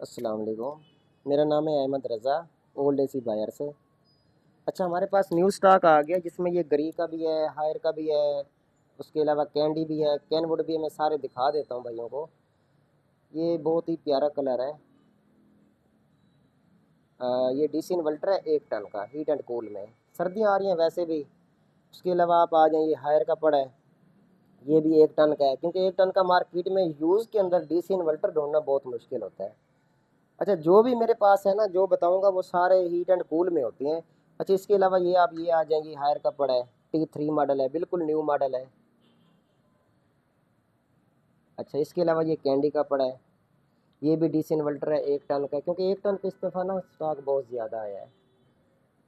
अस्सलाम वालेकुम। मेरा नाम है अहमद रज़ा, ओल्ड एसी बायर से। अच्छा, हमारे पास न्यू स्टॉक आ गया जिसमें ये गरी का भी है, हायर का भी है, उसके अलावा कैंडी भी है, कैनवुड भी है। मैं सारे दिखा देता हूँ भाइयों को। ये बहुत ही प्यारा कलर है। ये डीसी इन्वर्टर है 1 टन का, हीट एंड कूल में। सर्दियाँ आ रही हैं वैसे भी। उसके अलावा आप आ जाएँ, ये हायर का पड़ा है। ये भी 1 टन का है, क्योंकि 1 टन का मार्केट में यूज़ के अंदर डीसी इन्वर्टर ढूंढना बहुत मुश्किल होता है। अच्छा, जो भी मेरे पास है ना, जो बताऊंगा वो सारे हीट एंड कूल में होती हैं। अच्छा, इसके अलावा ये आप ये आ जाएंगी, हायर का पड़ा है, T3 मॉडल है, बिल्कुल न्यू मॉडल है। अच्छा, इसके अलावा ये कैंडी का पड़ा है। ये भी डीसी इन्वर्टर है 1 टन का, क्योंकि 1 टन पे इस दफ़ा ना स्टॉक बहुत ज़्यादा आया है।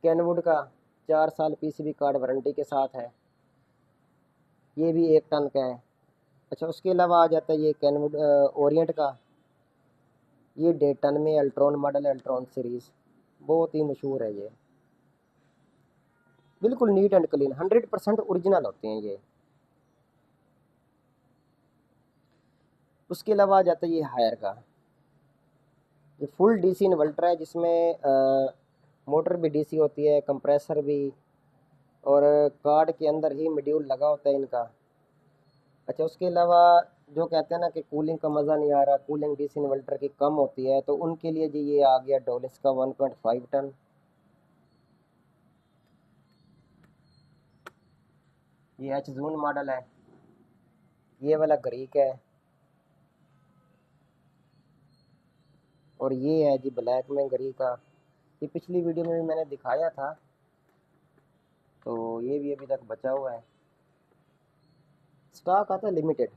कैनवुड का 4 साल पीसीबी कार्ड वारंटी के साथ है। ये भी 1 टन का है। अच्छा, उसके अलावा आ जाता है ये कैनवुड ओरिएंट का। ये 1.5 टन में अल्ट्रॉन मॉडल है, अल्ट्रॉन सीरीज़। बहुत ही मशहूर है ये। बिल्कुल नीट एंड क्लीन, 100% ओरिजिनल होते हैं ये। उसके अलावा आ जाता है ये हायर का। ये फुल डीसी इन्वर्टर है, जिसमें मोटर भी डीसी होती है, कंप्रेसर भी, और कार्ड के अंदर ही मॉड्यूल लगा होता है इनका। अच्छा, उसके अलावा जो कहते हैं ना कि कूलिंग का मज़ा नहीं आ रहा, कूलिंग डीसी इन्वर्टर की कम होती है, तो उनके लिए जी ये आ गया डोलिस का 1.5 टन। ये एच जून मॉडल है। ये वाला ग्रीक है। और ये है जी ब्लैक में ग्री का। ये पिछली वीडियो में भी मैंने दिखाया था, तो ये भी अभी तक बचा हुआ है। स्टॉक आता है लिमिटेड।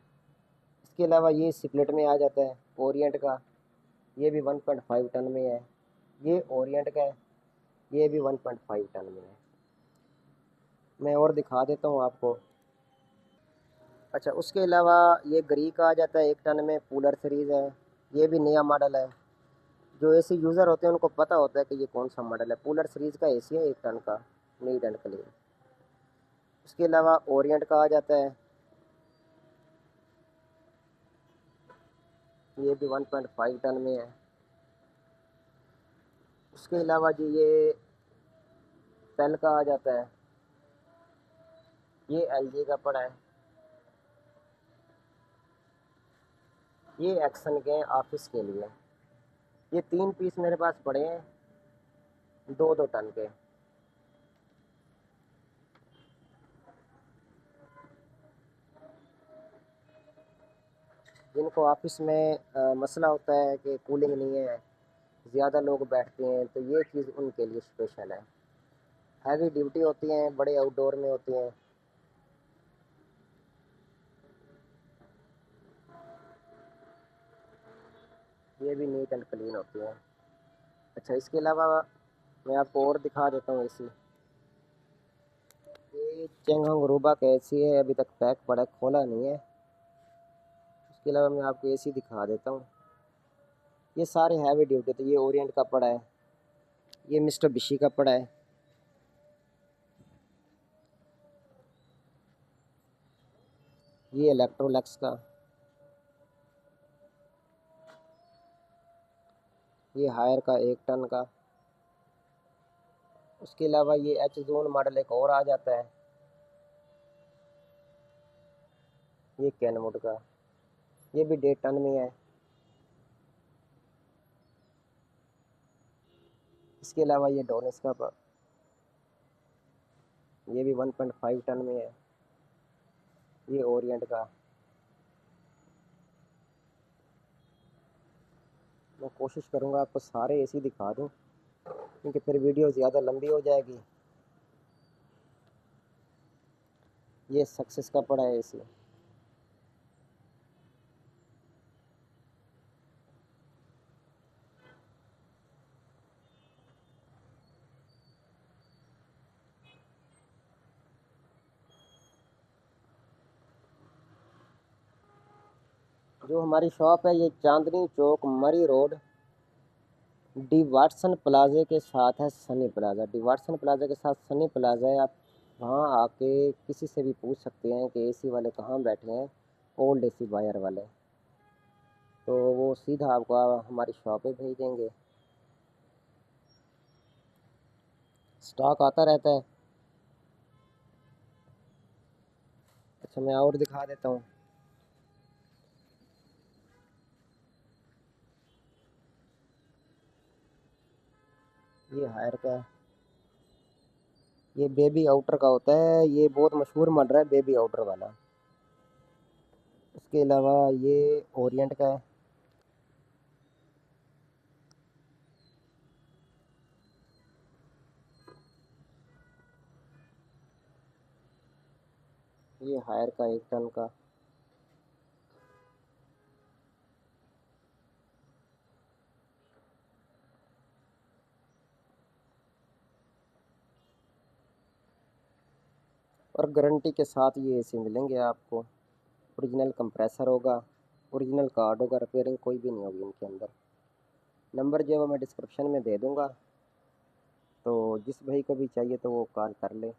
इसके अलावा ये स्प्लिट में आ जाता है ओरिएंट का। ये भी 1.5 टन में है। ये ओरिएंट का है। ये भी 1.5 टन में है। मैं और दिखा देता हूँ आपको। अच्छा, उसके अलावा ये गरी का आ जाता है 1 टन में, कूलर सीरीज़ है। ये भी नया मॉडल है। जो एसी यूज़र होते हैं उनको पता होता है कि ये कौन सा मॉडल है। कूलर सीरीज़ का एसी है 1 टन का, नीट एंड क्लीन। उसके अलावा ओरिएंट का आ जाता है। ये भी 1.5 टन में है। उसके अलावा जी ये पेल का आ जाता है। ये एलजी का पड़ा है। ये एक्शन के हैं ऑफिस के लिए। ये 3 पीस मेरे पास पड़े हैं, 2-2 टन के। जिनको ऑफिस में मसला होता है कि कूलिंग नहीं है, ज़्यादा लोग बैठते हैं, तो ये चीज़ उनके लिए स्पेशल है। हैवी ड्यूटी होती हैं, बड़े आउटडोर में होती हैं। ये भी नीट एंड क्लीन होती हैं। अच्छा, इसके अलावा मैं आपको और दिखा देता हूँ एसी। ये चेंगहोंग रूबा का एसी है, अभी तक पैक पड़ा है, खोला नहीं है। इसके अलावा मैं आपको एसी दिखा देता हूँ। ये सारे हैवी ड्यूटी, तो ये ओरिएंट का पड़ा है। ये मिस्टर बिशी का पड़ा है। ये इलेक्ट्रोलक्स का। ये हायर का 1 टन का। उसके अलावा ये एच जोन मॉडल एक और आ जाता है। ये कैनवुड का। ये भी 1.5 टन में है। इसके अलावा ये डोनिस का ये भी 1.5 टन में है। ये ओरिएंट का। मैं कोशिश करूँगा आपको सारे एसी दिखा दूँ, क्योंकि फिर वीडियो ज़्यादा लंबी हो जाएगी। ये सक्सेस का पड़ा है एसी। जो हमारी शॉप है ये चांदनी चौक, मरी रोड, डी वाटसन प्लाजे के साथ है Sunny plaza. D Watson plaza के साथ सनी प्लाजा है। आप वहाँ आके किसी से भी पूछ सकते हैं कि एसी वाले कहाँ बैठे हैं, ओल्ड एसी बायर वाले। तो वो सीधा आपको हमारी शॉप पे भेज देंगे। स्टॉक आता रहता है। अच्छा, मैं और दिखा देता हूँ। ये हायर का है। ये बेबी आउटर का होता है, ये बहुत मशहूर मॉडल रहा है बेबी आउटर वाला। इसके अलावा ये ओरिएंट का है। ये हायर का 1 टन का। और गारंटी के साथ ये एसी मिलेंगे आपको। ओरिजिनल कंप्रेसर होगा, ओरिजिनल कार्ड होगा, रिपेयरिंग कोई भी नहीं होगी इनके अंदर। नंबर जो है वो मैं डिस्क्रिप्शन में दे दूँगा, तो जिस भाई को भी चाहिए तो वो कॉल कर ले।